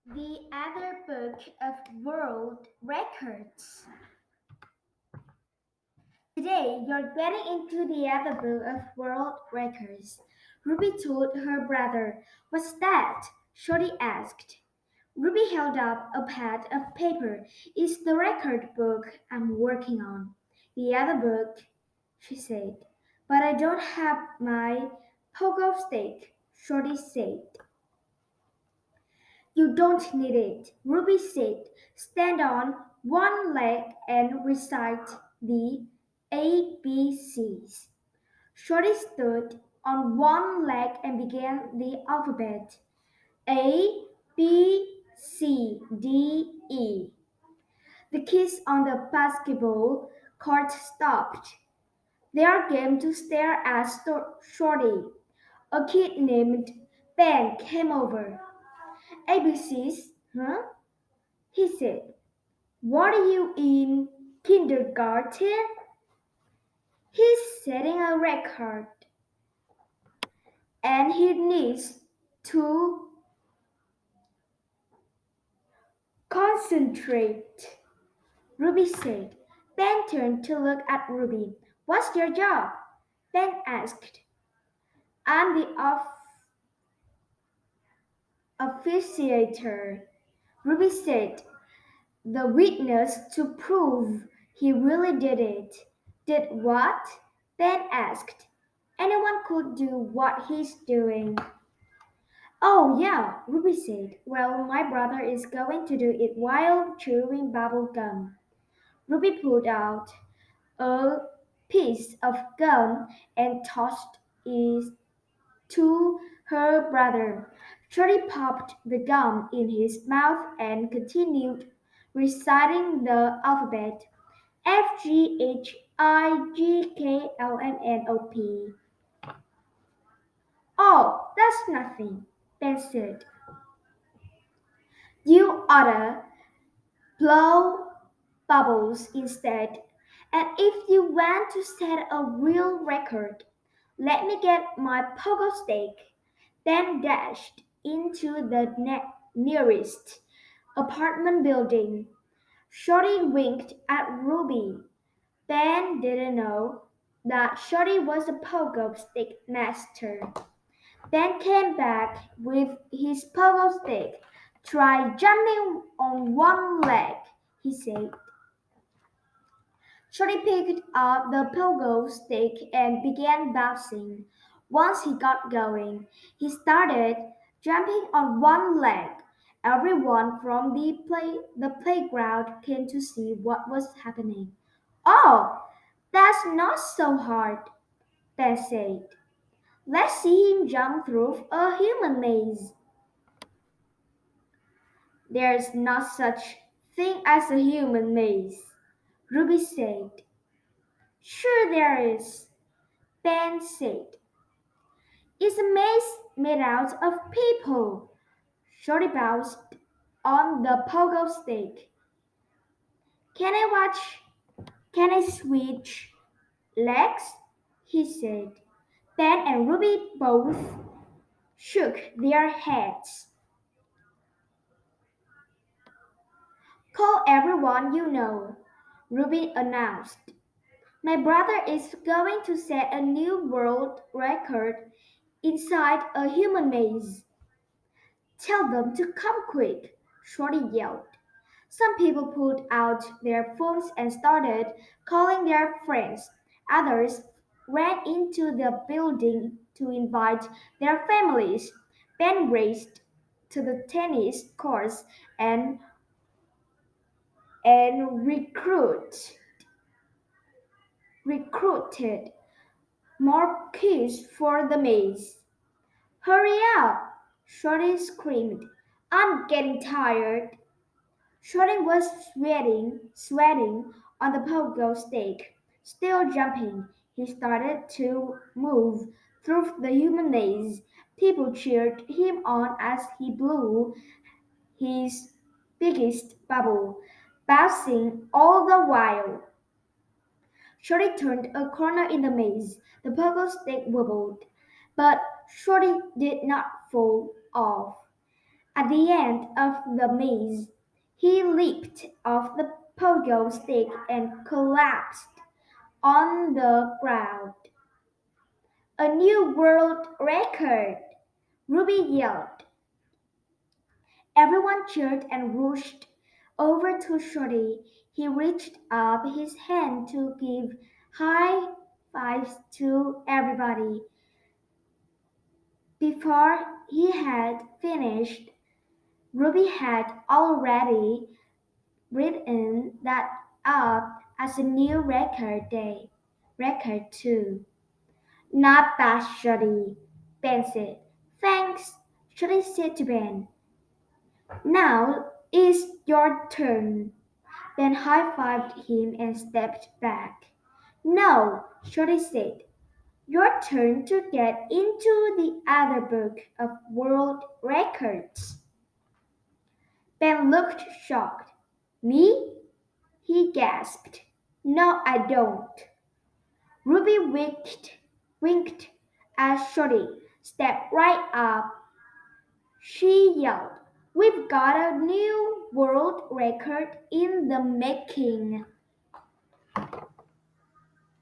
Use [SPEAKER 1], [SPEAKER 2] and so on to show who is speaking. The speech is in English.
[SPEAKER 1] The other book of world records. Today, you're getting into the other book of world records. Ruby told her brother. What's that? Shorty asked. Ruby held up a pad of paper. It's the record book I'm working on. The other book, she said. But I don't have my pogo stick, Shorty said. You don't need it, Ruby said. Stand on one leg and recite the ABCs. Shorty stood on one leg and began the alphabet. A, B, C, D, E. The kids on the basketball court stopped their game to stare at Shorty. A kid named Ben came over. ABCs, huh? He said. What are you in kindergarten? He's setting a record and he needs to concentrate, Ruby said. Ben turned to look at Ruby. What's your job? Ben asked. I'm the officiator, Ruby said. The witness to prove he really did it. Did what? Ben asked. Anyone could do what he's doing. Oh, yeah, Ruby said. Well, my brother is going to do it while chewing bubble gum. Ruby pulled out a piece of gum and tossed it to her brother. Shorty popped the gum in his mouth and continued reciting the alphabet FGHIGKLMNOP. Oh, that's nothing, Ben said. You oughta blow bubbles instead. And if you want to set a real record, let me get my pogo stick. Ben dashed into the nearest apartment building. Shorty winked at Ruby. Ben didn't know that Shorty was a pogo stick master. Ben came back with his pogo stick. Try jumping on one leg, he said. Shorty picked up the pogo stick and began bouncing. Once he got going, he started jumping on one leg. Everyone from the playground came to see what was happening. Oh, that's not so hard, Ben said. Let's see him jump through a human maze. There's no such thing as a human maze, Ruby said. Sure there is, Ben said. It's a maze made out of people. Shorty bounced on the pogo stick. Can I watch? Can I switch legs? He said. Ben and Ruby both shook their heads. Call everyone you know, Ruby announced. My brother is going to set a new world record inside a human maze. Tell them to come quick, Shorty yelled. Some people pulled out their phones and started calling their friends. Others ran into the building to invite their families. Ben raced to the tennis courts and recruited more kids for the maze. Hurry up! Shorty screamed. I'm getting tired. Shorty was sweating on the pogo stick. Still jumping, he started to move through the human maze. People cheered him on as he blew his biggest bubble, bouncing all the while. Shorty turned a corner in the maze. The pogo stick wobbled, but Shorty did not fall off. At the end of the maze, he leaped off the pogo stick and collapsed on the ground. A new world record! Ruby yelled. Everyone cheered and rushed over to Shorty. He reached up his hand to give high fives to everybody. Before he had finished, Ruby had already written that up as a new record too. Not bad, Shorty, Ben said. Thanks, Shorty said to Ben. Now it's your turn. Ben high-fived him and stepped back. No, Shorty said. Your turn to get into the other book of world records. Ben looked shocked. Me? He gasped. No, I don't. Ruby winked at Shorty. Step right up, she yelled. We've got a new world record in the making.